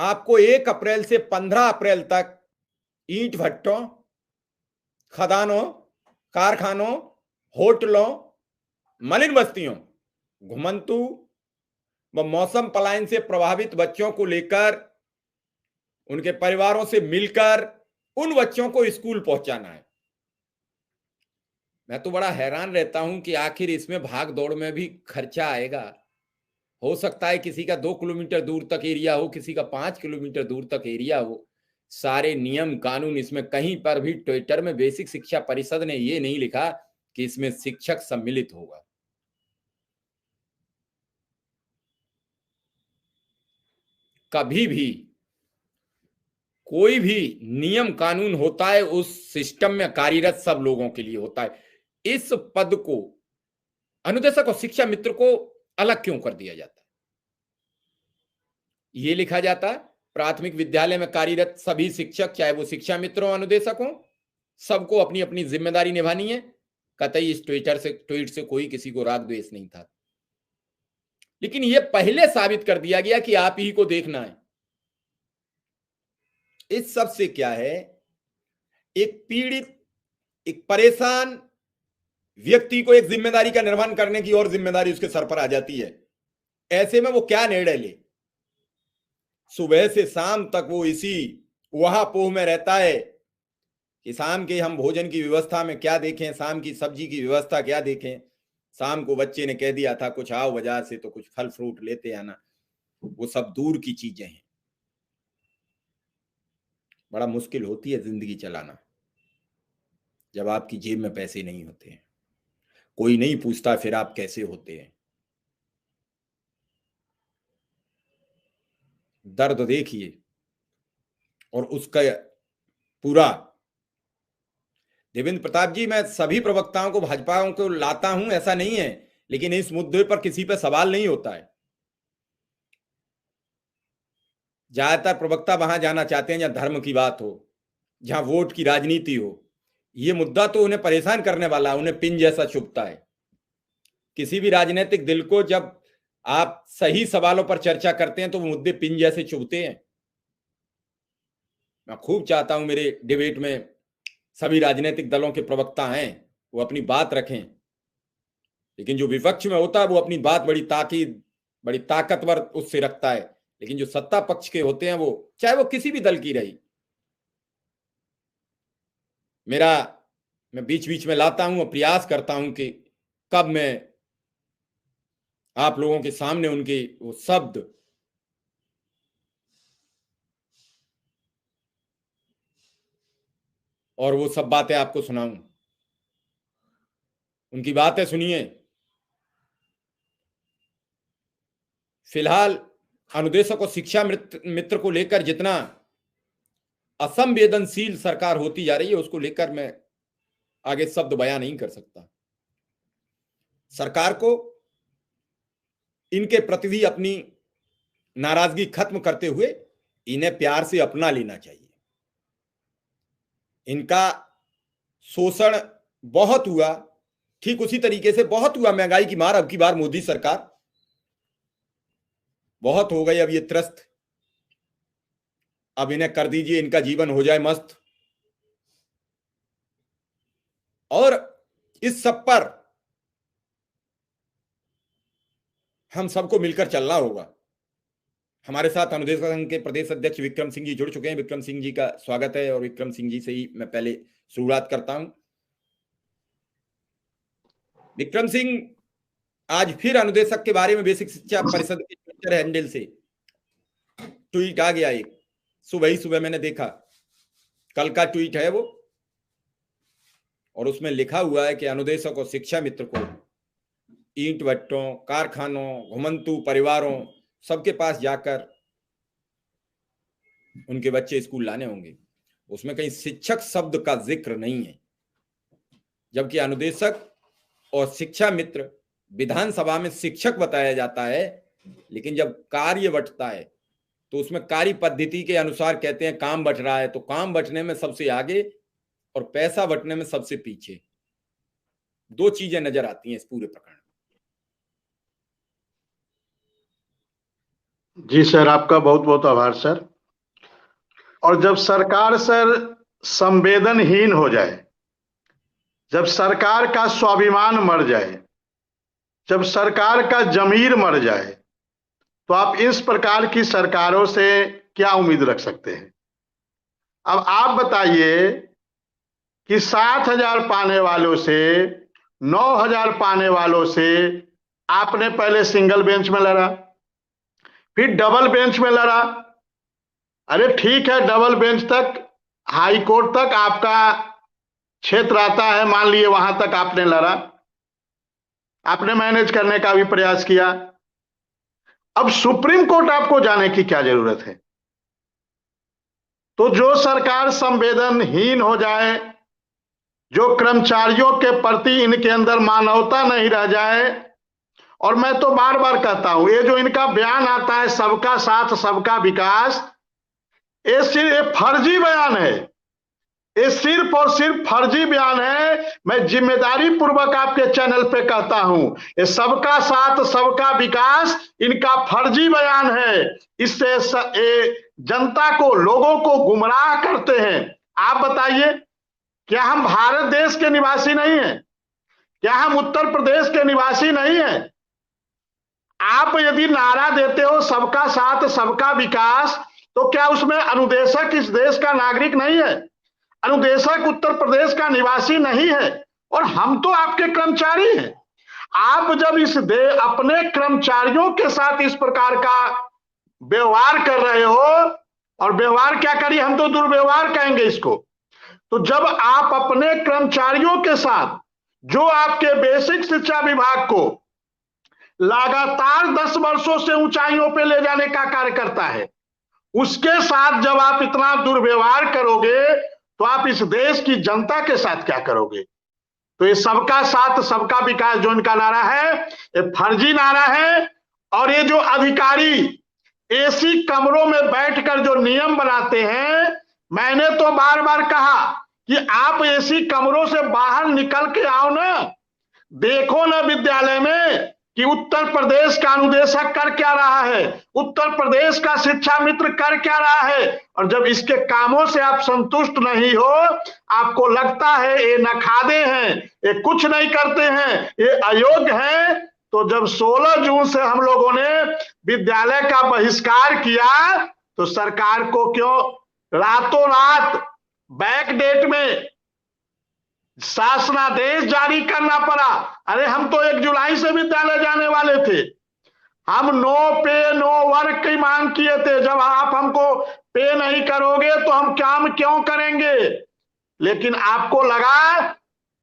आपको 1 अप्रैल से 15 अप्रैल तक ईंट भट्टों, खदानों, कारखानों, होटलों, मलिन बस्तियों, घुमंतु व मौसम पलायन से प्रभावित बच्चों को लेकर उनके परिवारों से मिलकर उन बच्चों को स्कूल पहुंचाना है। मैं तो बड़ा हैरान रहता हूं कि आखिर इसमें भाग दौड़ में भी खर्चा आएगा। हो सकता है किसी का 2 किलोमीटर दूर तक एरिया हो, किसी का 5 किलोमीटर दूर तक एरिया हो। सारे नियम कानून इसमें कहीं पर भी ट्विटर में बेसिक शिक्षा परिषद ने ये नहीं लिखा कि इसमें शिक्षक सम्मिलित होगा। कभी भी कोई भी नियम कानून होता है उस सिस्टम में कार्यरत सब लोगों के लिए होता है। इस पद को, अनुदेशक और शिक्षा मित्र को अलग क्यों कर दिया जाता है? ये लिखा जाता है प्राथमिक विद्यालय में कार्यरत सभी शिक्षक, चाहे वो शिक्षा मित्र हो, अनुदेशक हो, सबको अपनी अपनी जिम्मेदारी निभानी है। कतई इस ट्वीट से कोई किसी को राग द्वेष नहीं था, लेकिन यह पहले साबित कर दिया गया कि आप ही को देखना है। इस सब से क्या है, एक पीड़ित, एक परेशान व्यक्ति को एक जिम्मेदारी का निर्वहन करने की और जिम्मेदारी उसके सर पर आ जाती है। ऐसे में वो क्या निर्णय ले? सुबह से शाम तक वो इसी वहां पोह में रहता है कि शाम के हम भोजन की व्यवस्था में क्या देखें, शाम की सब्जी की व्यवस्था क्या देखें। शाम को बच्चे ने कह दिया था कुछ आओ बाजार से तो कुछ फल फ्रूट लेते आना, वो सब दूर की चीजें हैं। बड़ा मुश्किल होती है जिंदगी चलाना जब आपकी जेब में पैसे नहीं होते हैं। कोई नहीं पूछता फिर आप कैसे होते हैं। दर्द देखिए और उसका पूरा। देवेंद्र प्रताप जी, मैं सभी प्रवक्ताओं को, भाजपाओं को लाता हूं ऐसा नहीं है, लेकिन इस मुद्दे पर किसी पर सवाल नहीं होता है। ज्यादातर प्रवक्ता वहां जाना चाहते हैं जहां धर्म की बात हो, जहां वोट की राजनीति हो। यह मुद्दा तो उन्हें परेशान करने वाला, उन्हें पिन जैसा चुभता है। किसी भी राजनीतिक दिल को जब आप सही सवालों पर चर्चा करते हैं तो वो मुद्दे पिन जैसे चुभते हैं। मैं खूब चाहता हूं मेरे डिबेट में सभी राजनीतिक दलों के प्रवक्ता हैं वो अपनी बात रखें, लेकिन जो विपक्ष में होता है वो अपनी बात बड़ी ताकतवर उससे रखता है। लेकिन जो सत्ता पक्ष के होते हैं, वो चाहे वो किसी भी दल की रही, मैं बीच बीच में लाता हूं और प्रयास करता हूं कि कब मैं आप लोगों के सामने उनके वो शब्द और वो सब बातें आपको सुनाऊं। उनकी बातें सुनिए। फिलहाल अनुदेशक और शिक्षा मित्र को लेकर जितना असंवेदनशील सरकार होती जा रही है उसको लेकर मैं आगे शब्द बयां नहीं कर सकता। सरकार को इनके प्रति भी अपनी नाराजगी खत्म करते हुए इन्हें प्यार से अपना लेना चाहिए। इनका शोषण बहुत हुआ, ठीक उसी तरीके से बहुत हुआ महंगाई की मार। अब की बार मोदी सरकार बहुत हो गई, अब ये त्रस्त। अब इन्हें कर दीजिए, इनका जीवन हो जाए मस्त। और इस सब पर हम सबको मिलकर चलना होगा। हमारे साथ अनुदेशक संघ के प्रदेश अध्यक्ष विक्रम सिंह जी जुड़ चुके हैं। विक्रम सिंह जी का स्वागत है और विक्रम सिंह जी से ही मैं पहले शुरुआत करता हूं। विक्रम सिंह, आज फिर अनुदेशक के बारे में बेसिक शिक्षा परिषद के ट्विटर हैंडल से ट्वीट आ गया। एक सुबह ही सुबह मैंने देखा, कल का ट्वीट है वो, और उसमें लिखा हुआ है कि अनुदेशक और शिक्षा मित्र को ईंट भट्टों, कारखानों, घुमंतु परिवारों सबके पास जाकर उनके बच्चे स्कूल लाने होंगे। उसमें कहीं शिक्षक शब्द का जिक्र नहीं है, जबकि अनुदेशक और शिक्षा मित्र विधानसभा में शिक्षक बताया जाता है, लेकिन जब कार्य बंटता है तो उसमें कार्य पद्धति के अनुसार कहते हैं काम बंट रहा है, तो काम बंटने में सबसे आगे और पैसा बंटने में सबसे पीछे। दो चीजें नजर आती हैं इस पूरे प्रकरण में। जी सर, आपका बहुत बहुत आभार सर। और जब सरकार सर संवेदनहीन हो जाए, जब सरकार का स्वाभिमान मर जाए, जब सरकार का जमीर मर जाए, तो आप इस प्रकार की सरकारों से क्या उम्मीद रख सकते हैं? अब आप बताइए कि 7,000 पाने वालों से 9,000 पाने वालों से आपने पहले सिंगल बेंच में लड़ा, फिर डबल बेंच में लड़ा। अरे ठीक है, डबल बेंच तक, हाई कोर्ट तक आपका क्षेत्र आता है, मान लिए वहां तक आपने लड़ा, आपने मैनेज करने का भी प्रयास किया। अब सुप्रीम कोर्ट आपको जाने की क्या जरूरत है? तो जो सरकार संवेदनहीन हो जाए, जो कर्मचारियों के प्रति इनके अंदर मानवता नहीं रह जाए, और मैं तो बार बार कहता हूं, ये जो इनका बयान आता है सबका साथ सबका विकास, ये सिर्फ फर्जी बयान है, ये सिर्फ और सिर्फ फर्जी बयान है। मैं जिम्मेदारी पूर्वक आपके चैनल पे कहता हूं, ये सबका साथ सबका विकास इनका फर्जी बयान है। इससे जनता को, लोगों को गुमराह करते हैं। आप बताइए, क्या हम भारत देश के निवासी नहीं हैं? क्या हम उत्तर प्रदेश के निवासी नहीं हैं? आप यदि नारा देते हो सबका साथ सबका विकास, तो क्या उसमें अनुदेशक इस देश का नागरिक नहीं है? अनुदेशक उत्तर प्रदेश का निवासी नहीं है? और हम तो आपके कर्मचारी हैं। आप जब अपने कर्मचारियों के साथ इस प्रकार का व्यवहार कर रहे हो, और व्यवहार क्या करिए, हम तो दुर्व्यवहार कहेंगे इसको, तो जब आप अपने कर्मचारियों के साथ, जो आपके बेसिक शिक्षा विभाग को लगातार 10 वर्षों से ऊंचाइयों पे ले जाने का कार्य करता है, उसके साथ जब आप इतना दुर्व्यवहार करोगे, तो आप इस देश की जनता के साथ क्या करोगे? तो ये सबका साथ सबका विकास जो इनका नारा है, ये फर्जी नारा है। और ये जो अधिकारी एसी कमरों में बैठकर जो नियम बनाते हैं, मैंने तो बार बार कहा कि आप एसी कमरों से बाहर निकल के आओ ना, देखो ना विद्यालय में कि उत्तर प्रदेश का अनुदेशक कर क्या रहा है, उत्तर प्रदेश का शिक्षा मित्र कर क्या रहा है। और जब इसके कामों से आप संतुष्ट नहीं हो, आपको लगता है ये नखादे हैं, ये कुछ नहीं करते हैं, ये अयोग्य हैं, तो जब 16 जून से हम लोगों ने विद्यालय का बहिष्कार किया, तो सरकार को क्यों रातों रात बैक डेट में शासनादेश जारी करना पड़ा? अरे हम तो 1 जुलाई से विद्यालय जाने वाले थे, हम नो पे नो वर्क की मांग किए थे। जब आप हमको पे नहीं करोगे तो हम काम क्यों करेंगे? लेकिन आपको लगा